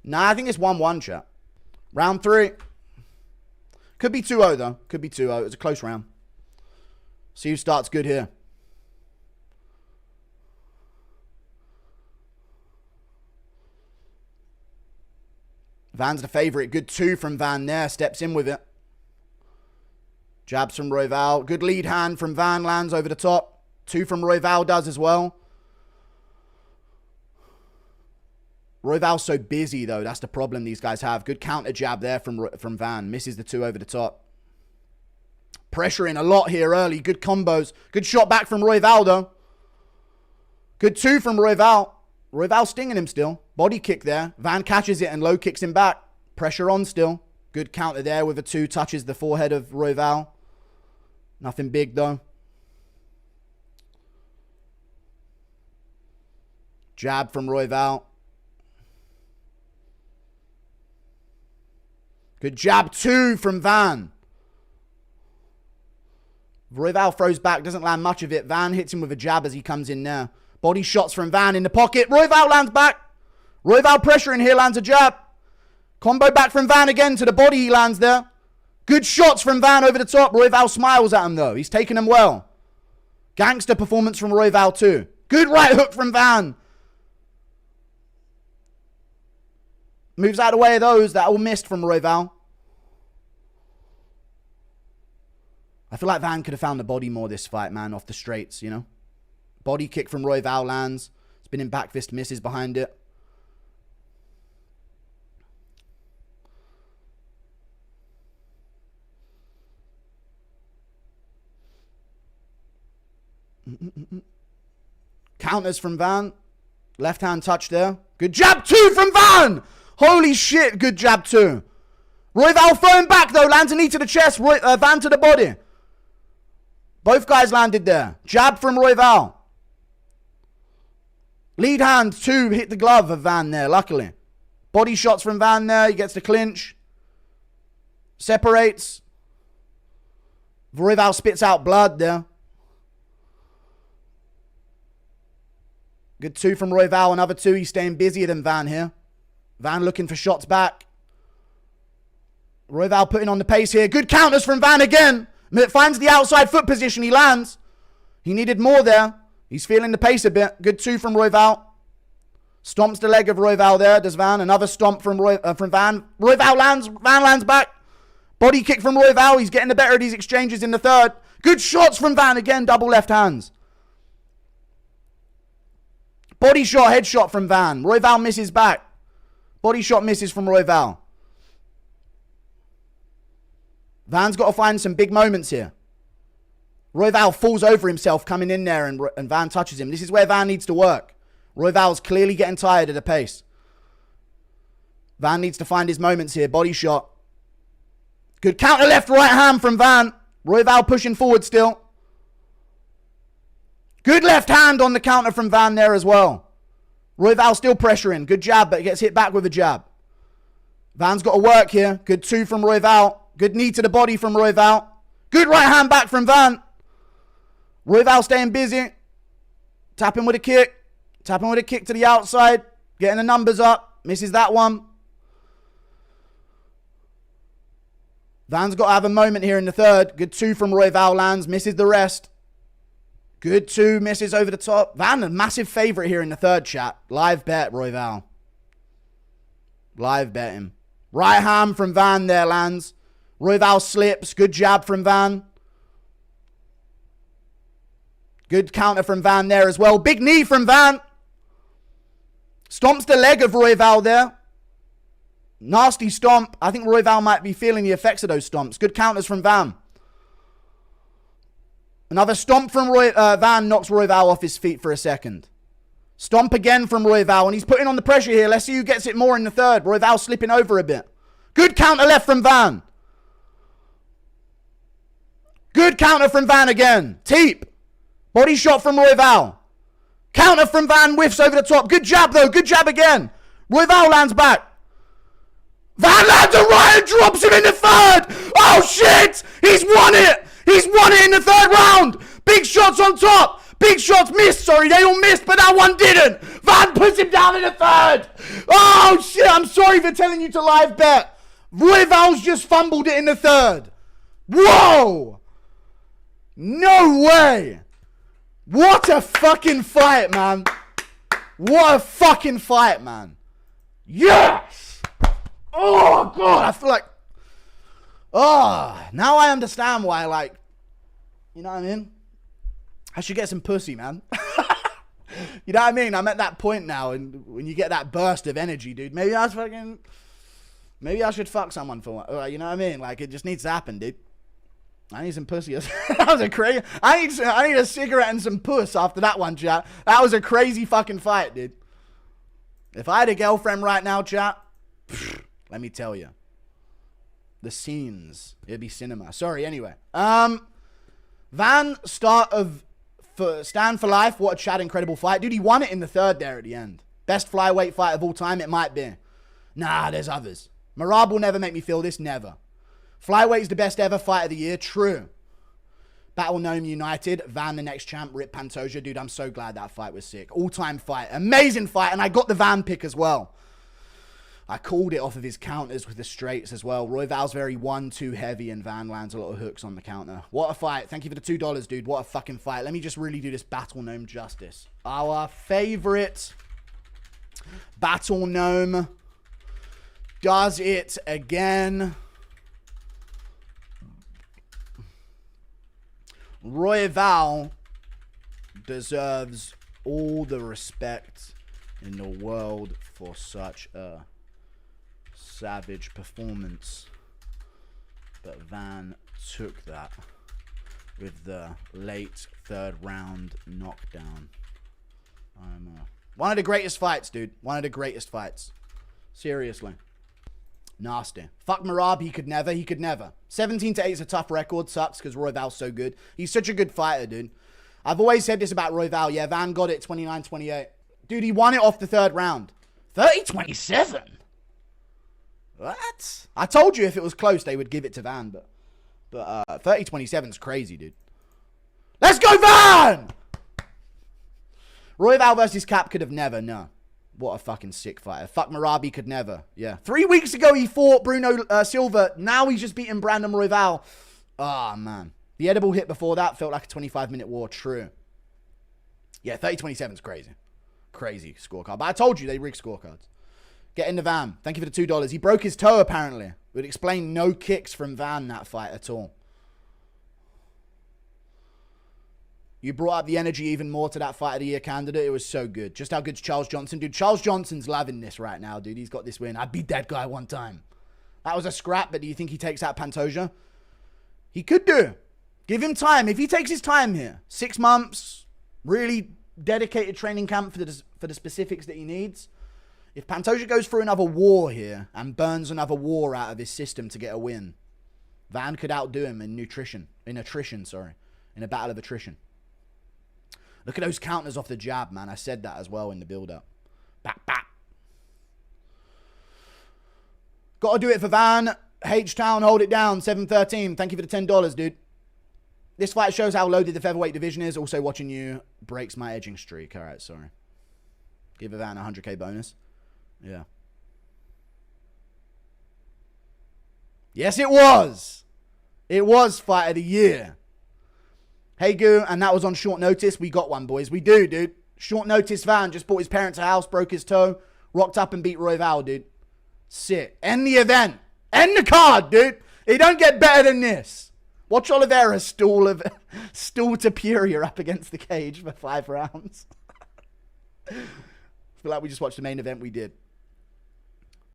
Nah, I think it's 1-1, chat. Round 3. Could be 2-0, though. Could be 2-0. It was a close round. See who starts good here. Van's the favourite. Good 2 from Van there. Steps in with it. Jabs from Royval. Good lead hand from Van. Lands over the top. 2 from Royval does as well. Royval's so busy, though. That's the problem these guys have. Good counter jab there from Van. Misses the 2 over the top. Pressuring a lot here early. Good combos. Good shot back from Royval, though. Good 2 from Royval. Royval stinging him still. Body kick there. Van catches it and low kicks him back. Pressure on still. Good counter there with a 2. Touches the forehead of Royval. Nothing big, though. Jab from Royval. Good jab 2 from Van. Royval throws back, doesn't land much of it. Van hits him with a jab as he comes in there. Body shots from Van in the pocket. Royval lands back. Royval pressuring here, lands a jab. Combo back from Van again to the body, he lands there. Good shots from Van over the top. Royval smiles at him though. He's taking them well. Gangster performance from Royval too. Good right hook from Van. Moves out of the way of those that all missed from Royval. I feel like Van could have found the body more this fight, man, off the straights, you know. Body kick from Royval lands. Spinning back fist misses behind it. Counters from Van. Left hand touch there. Good jab 2 from Van. Holy shit, good jab 2. Royval throwing back though. Lands a knee to the chest. Van to the body. Both guys landed there. Jab from Royval. Lead hand 2 hit the glove of Van there, luckily. Body shots from Van there. He gets the clinch. Separates. Royval spits out blood there. Good 2 from Royval. Another 2. He's staying busier than Van here. Van looking for shots back. Royval putting on the pace here. Good counters from Van again. Finds the outside foot position. He lands. He needed more there. He's feeling the pace a bit. Good 2 from Royval. Stomps the leg of Royval there. Does Van. Another stomp from Van. Royval lands. Van lands back. Body kick from Royval. He's getting the better of these exchanges in the third. Good shots from Van again. Double left hands. Body shot, headshot from Van. Royval misses back. Body shot misses from Royval. Van's got to find some big moments here. Royval falls over himself coming in there and Van touches him. This is where Van needs to work. Royval's clearly getting tired of the pace. Van needs to find his moments here. Body shot. Good counter left right hand from Van. Royval pushing forward still. Good left hand on the counter from Van there as well. Royval still pressuring. Good jab, but he gets hit back with a jab. Van's got to work here. Good 2 from Royval. Good knee to the body from Royval. Good right hand back from Van. Royval staying busy. Tapping with a kick. Tapping with a kick to the outside. Getting the numbers up. Misses that one. Van's got to have a moment here in the third. Good 2 from Royval lands. Misses the rest. Good 2. Misses over the top. Van, a massive favourite here in the third, chat. Live bet, Royval. Live bet him. Right hand from Van there lands. Royval slips. Good jab from Van. Good counter from Van there as well. Big knee from Van. Stomps the leg of Royval there. Nasty stomp. I think Royval might be feeling the effects of those stomps. Good counters from Van. Another stomp from Van knocks Royval off his feet for a second. Stomp again from Royval, and he's putting on the pressure here. Let's see who gets it more in the third. Royval slipping over a bit. Good counter left from Van. Good counter from Van again. Teep. Body shot from Royval. Counter from Van, whiffs over the top. Good jab though. Good jab again. Royval lands back. Van lands a right and drops him in the third. Oh shit. He's won it. He's won it in the third round. Big shots on top. Big shots missed, sorry, they all missed, but that one didn't. Van puts him down in the third. Oh, shit, I'm sorry for telling you to live bet. Royval's just fumbled it in the third. Whoa. No way. What a fucking fight, man. What a fucking fight, man. Yes. Oh, God, I feel like... Oh, now I understand why, like... You know what I mean? I should get some pussy, man. You know what I mean? I'm at that point now, and when you get that burst of energy, dude, maybe I should fuck someone for one. You know what I mean? Like, it just needs to happen, dude. I need some pussy. That was a crazy... I need a cigarette and some puss after that one, chat. That was a crazy fucking fight, dude. If I had a girlfriend right now, chat, let me tell you. The scenes. It'd be cinema. Sorry, anyway. Van, stand for life. What a Chad incredible fight. Dude, he won it in the third there at the end. Best flyweight fight of all time? It might be. Nah, there's others. Marab will never make me feel this. Never. Flyweight's the best ever fight of the year. True. Battle Gnome United. Van, the next champ. Rip Pantoja. Dude, I'm so glad that fight was sick. All-time fight. Amazing fight. And I got the Van pick as well. I called it off of his counters with the straights as well. Royval's very 1-2 heavy, and Van lands a lot of hooks on the counter. What a fight. Thank you for the $2, dude. What a fucking fight. Let me just really do this Battle Gnome justice. Our favorite Battle Gnome does it again. Royval deserves all the respect in the world for such a savage performance, but Van took that with the late third round knockdown. One of the greatest fights, dude. One of the greatest fights. Seriously. Nasty. Fuck Marab, he could never. 17-8 is a tough record. Sucks because Royval's so good. He's such a good fighter, dude. I've always said this about Royval. Yeah, Van got it 29-28. Dude, he won it off the third round. 30-27? What? I told you if it was close, they would give it to Van, but 30-27 is crazy, dude. Let's go, Van! Royval versus Cap could have never, no. What a fucking sick fighter. Fuck Marabi could never, yeah. 3 weeks ago, he fought Bruno Silva. Now he's just beating Brandon Royval. Ah, man. The edible hit before that felt like a 25-minute war, true. Yeah, 30-27 is crazy. Crazy scorecard. But I told you, they rigged scorecards. Get in the Van. Thank you for the $2. He broke his toe, apparently. It would explain no kicks from Van that fight at all. You brought up the energy even more to that fight of the year candidate. It was so good. Just how good's Charles Johnson? Dude, Charles Johnson's loving this right now, dude. He's got this win. I beat that guy one time. That was a scrap, but do you think he takes out Pantoja? He could do. Give him time. If he takes his time here, 6 months, really dedicated training camp for the specifics that he needs. If Pantoja goes through another war here and burns another war out of his system to get a win, Van could outdo him in attrition, in a battle of attrition. Look at those counters off the jab, man. I said that as well in the build-up. Bap, bap. Got to do it for Van. H-Town, hold it down. 713. Thank you for the $10, dude. This fight shows how loaded the featherweight division is. Also, watching you breaks my edging streak. All right, sorry. Give Van a 100K bonus. Yeah. Yes, it was. It was fight of the year. Hey, Goo, and that was on short notice. We got one, boys. We do, dude. Short notice Van just bought his parents a house, broke his toe, rocked up and beat Royval, dude. Sick. End the event. End the card, dude. It don't get better than this. Watch Oliveira stool Tapuria up against the cage for 5 rounds. I feel like we just watched the main event we did.